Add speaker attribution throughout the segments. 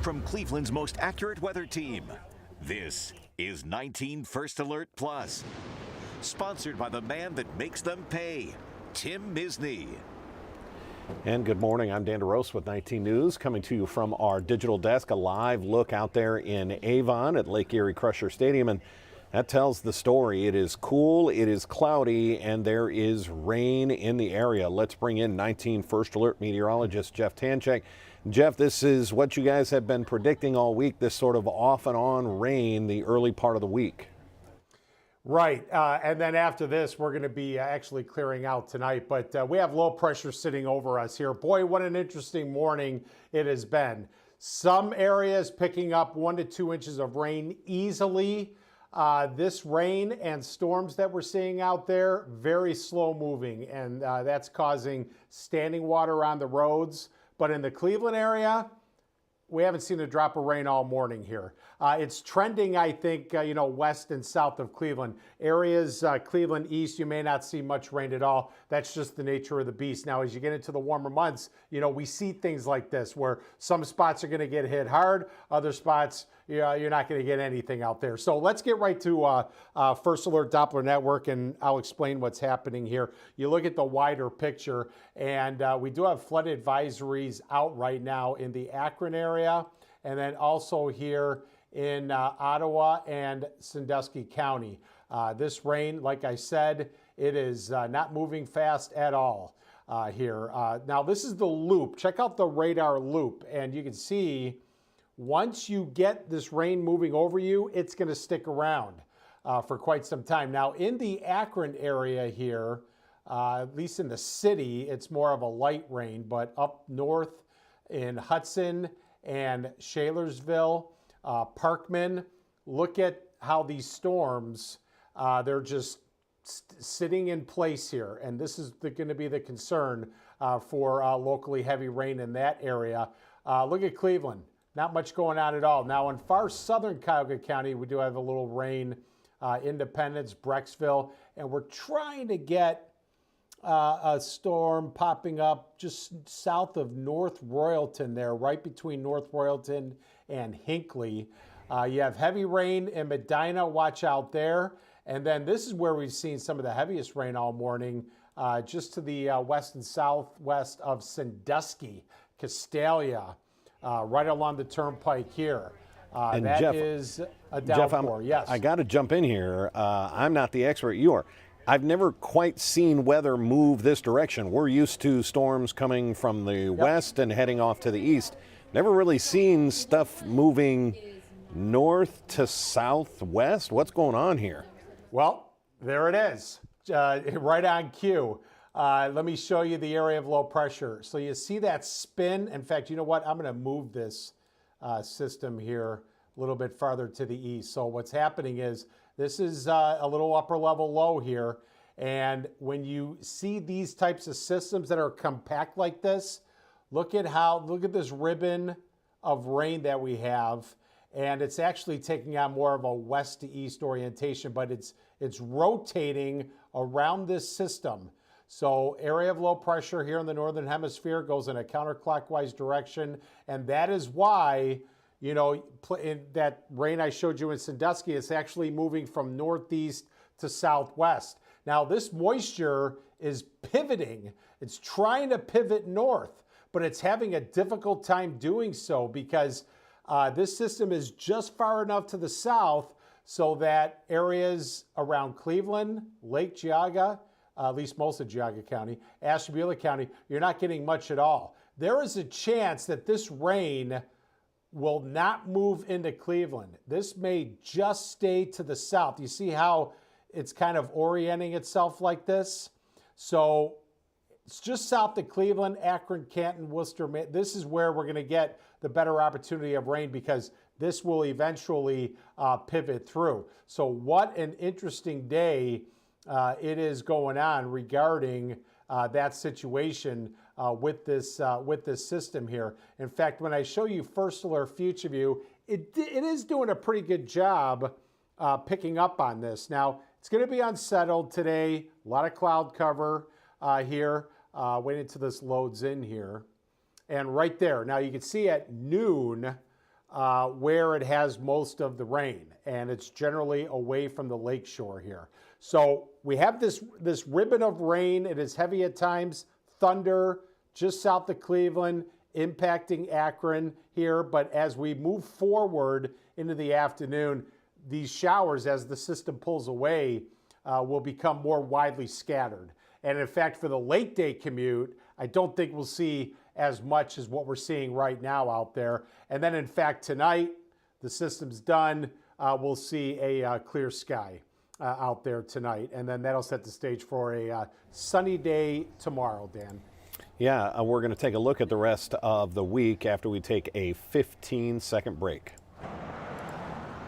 Speaker 1: from Cleveland's most accurate weather team. This is 19 First Alert Plus, sponsored by the man that makes them pay, Tim Misney.
Speaker 2: And good morning, I'm Dan DeRose with 19 News, coming to you from our digital desk, a live look out there in Avon at Lake Erie Crusher Stadium, and that tells the story. It is cool, it is cloudy, and there is rain in the area. Let's bring in 19 First Alert meteorologist Jeff Tanchek. Jeff, this is what you guys have been predicting all week, this sort of off and on rain the early part of the week.
Speaker 3: Right, and then after this, we're going to be actually clearing out tonight, but we have low pressure sitting over us here. Boy, what an interesting morning it has been. Some areas picking up 1 to 2 inches of rain easily. This rain and storms that we're seeing out there, very slow moving, and that's causing standing water on the roads. But in the Cleveland area, we haven't seen a drop of rain all morning here. It's trending, I think, west and south of Cleveland. Areas, Cleveland east, you may not see much rain at all. That's just the nature of the beast. Now, as you get into the warmer months, we see things like this where some spots are going to get hit hard, other spots, you're not going to get anything out there. So let's get right to First Alert Doppler Network, and I'll explain what's happening here. You look at the wider picture, and we do have flood advisories out right now in the Akron area, and then also here in Ottawa and Sandusky County. This rain, like I said, it is not moving fast at all here. Now, this is the loop. Check out the radar loop, and you can see once you get this rain moving over you, it's going to stick around for quite some time. Now, in the Akron area here, at least in the city, it's more of a light rain, but up north in Hudson and Shalersville, Parkman, look at how these storms, they're just sitting in place here. And this is going to be the concern for locally heavy rain in that area. Look at Cleveland. Not much going on at all. Now, in far southern Cuyahoga County, we do have a little rain, Independence, Brecksville, and we're trying to get a storm popping up just south of North Royalton there, right between North Royalton and Hinckley. You have heavy rain in Medina, watch out there. And then this is where we've seen some of the heaviest rain all morning, just to the west and southwest of Sandusky, Castalia. Right along the turnpike here.
Speaker 2: And
Speaker 3: that
Speaker 2: Jeff,
Speaker 3: is a downpour, yes.
Speaker 2: I got to jump in here. I'm not the expert, you are. I've never quite seen weather move this direction. We're used to storms coming from the west and heading off to the east. Never really seen stuff moving north to southwest. What's going on here?
Speaker 3: Well, there it is, right on cue. Let me show you the area of low pressure. So you see that spin. In fact, you know what? I'm going to move this system here a little bit farther to the east. So what's happening is this is a little upper level low here. And when you see these types of systems that are compact like this, look at this ribbon of rain that we have. And it's actually taking on more of a west to east orientation, but it's rotating around this system. So area of low pressure here in the northern hemisphere goes in a counterclockwise direction. And that is why, in that rain I showed you in Sandusky, it's actually moving from northeast to southwest. Now, this moisture is pivoting. It's trying to pivot north, but it's having a difficult time doing so because this system is just far enough to the south so that areas around Cleveland, Lake Geauga, at least most of Geauga County, Ashtabula County, you're not getting much at all. There is a chance that this rain will not move into Cleveland. This may just stay to the south. You see how it's kind of orienting itself like this? So it's just south of Cleveland, Akron, Canton, Worcester. This is where we're going to get the better opportunity of rain because this will eventually pivot through. So what an interesting day it is going on regarding that situation with this system here. In fact, when I show you First Alert Future View, it is doing a pretty good job picking up on this. Now, it's going to be unsettled today. A lot of cloud cover here. Wait until this loads in here. And right there, now you can see at noon, where it has most of the rain, and it's generally away from the lakeshore here. So we have this ribbon of rain. It is heavy at times, thunder just south of Cleveland, impacting Akron here. But as we move forward into the afternoon, these showers, as the system pulls away, will become more widely scattered. And in fact, for the late day commute, I don't think we'll see as much as what we're seeing right now out there. And then in fact, tonight, the system's done. We'll see a clear sky out there tonight. And then that'll set the stage for a sunny day tomorrow, Dan.
Speaker 2: Yeah, we're going to take a look at the rest of the week after we take a 15-second break.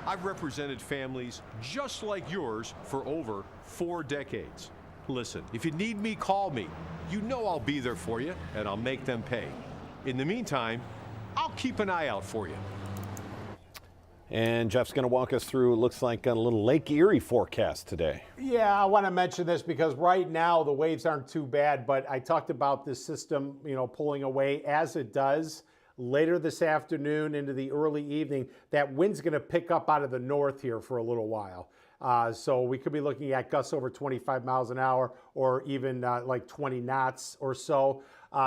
Speaker 4: I've represented families just like yours for over 4 decades. Listen, if you need me, call me. You know I'll be there for you, and I'll make them pay. In the meantime, I'll keep an eye out for you.
Speaker 2: And Jeff's going to walk us through, it looks like, a little Lake Erie forecast today.
Speaker 3: Yeah, I want to mention this because right now the waves aren't too bad, but I talked about this system, pulling away as it does. Later this afternoon into the early evening, that wind's going to pick up out of the north here for a little while. So we could be looking at gusts over 25 miles an hour or even like 20 knots or so.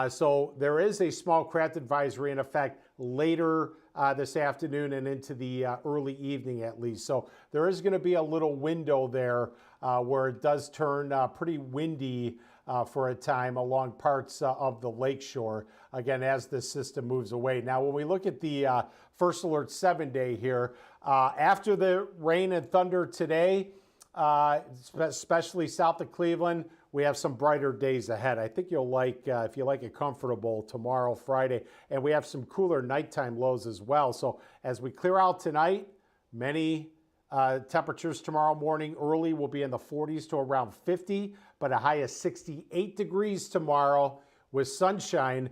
Speaker 3: So there is a small craft advisory in effect later this afternoon and into the early evening at least. So there is going to be a little window there where it does turn pretty windy for a time along parts of the lakeshore, again, as this system moves away. Now, when we look at the First Alert 7-day here, after the rain and thunder today, especially south of Cleveland, we have some brighter days ahead. I think you'll like, if you like it comfortable, tomorrow, Friday, and we have some cooler nighttime lows as well. So as we clear out tonight, many temperatures tomorrow morning early will be in the 40s to around 50, but a high of 68 degrees tomorrow with sunshine.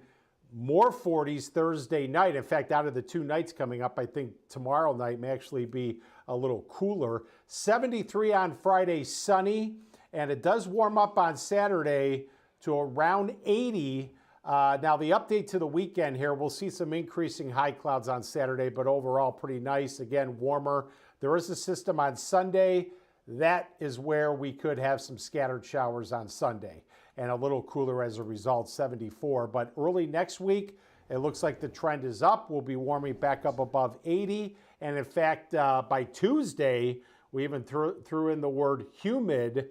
Speaker 3: More 40s Thursday night. In fact, out of the 2 nights coming up, I think tomorrow night may actually be a little cooler. 73 on Friday, sunny, and it does warm up on Saturday to around 80. Now, the update to the weekend here, we'll see some increasing high clouds on Saturday, but overall pretty nice. Again, warmer. There is a system on Sunday. That is where we could have some scattered showers on Sunday, and a little cooler as a result, 74. But early next week, it looks like the trend is up. We'll be warming back up above 80. And in fact, by Tuesday, we even threw in the word humid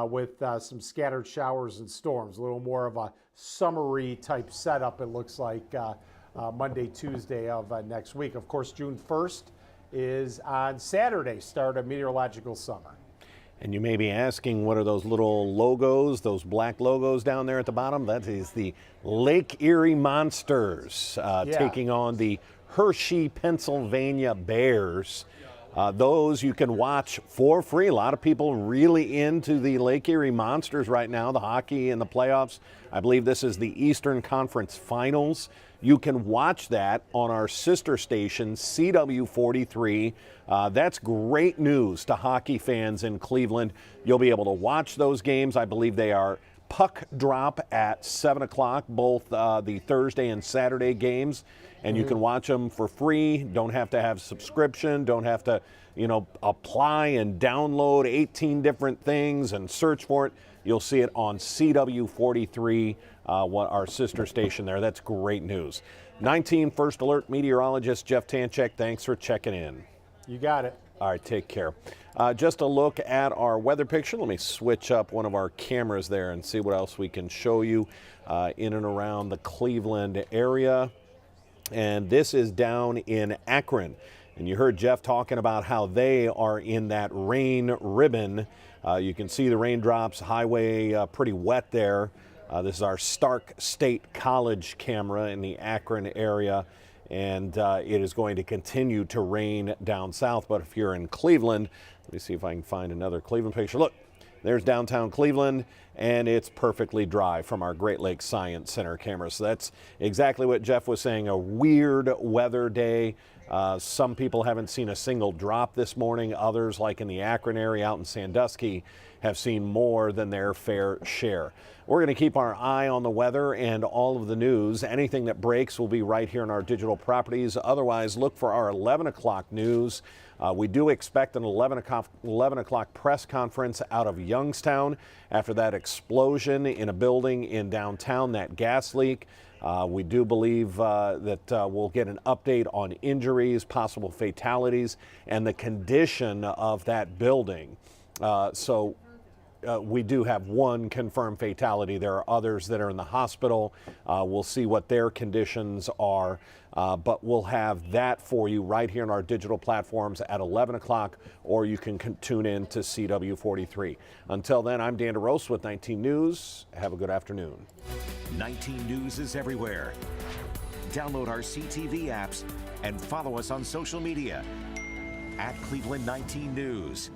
Speaker 3: with some scattered showers and storms. A little more of a summery type setup, it looks like, Monday, Tuesday of next week. Of course, June 1st is on Saturday, start of meteorological summer.
Speaker 2: And you may be asking, what are those little logos, those black logos down there at the bottom? That is the Lake Erie Monsters taking on the Hershey, Pennsylvania Bears. Those you can watch for free. A lot of people really into the Lake Erie Monsters right now, the hockey and the playoffs. I believe this is the Eastern Conference Finals. You can watch that on our sister station, CW43. That's great news to hockey fans in Cleveland. You'll be able to watch those games. I believe they are puck drop at 7 o'clock, both the Thursday and Saturday games. And you can watch them for free. Don't have to have subscription. Don't have to, apply and download 18 different things and search for it. You'll see it on CW43, our sister station there. That's great news. 19 First Alert meteorologist Jeff Tanchek, thanks for checking in.
Speaker 3: You got it.
Speaker 2: All right, take care. Just a look at our weather picture. Let me switch up one of our cameras there and see what else we can show you in and around the Cleveland area. And this is down in Akron. And you heard Jeff talking about how they are in that rain ribbon. You can see the raindrops, highway pretty wet there. This is our Stark State College camera in the Akron area. And it is going to continue to rain down south. But if you're in Cleveland, let me see if I can find another Cleveland picture. Look, There's downtown Cleveland, and it's perfectly dry from our Great Lakes Science Center camera. So that's exactly what Jeff was saying, a weird weather day. Some people haven't seen a single drop this morning. Others, like in the Akron area out in Sandusky, have seen more than their fair share. We're going to keep our eye on the weather and all of the news. Anything that breaks will be right here in our digital properties. Otherwise, look for our 11 o'clock news. We do expect an 11 o'clock press conference out of Youngstown after that explosion in a building in downtown, that gas leak. We do believe that we'll get an update on injuries, possible fatalities, and the condition of that building. We do have one confirmed fatality. There are others that are in the hospital. We'll see what their conditions are, but we'll have that for you right here on our digital platforms at 11 o'clock, or you can tune in to CW43. Until then, I'm Dan DeRose with 19 News. Have a good afternoon.
Speaker 1: 19 News is everywhere. Download our CTV apps and follow us on social media at Cleveland 19 News.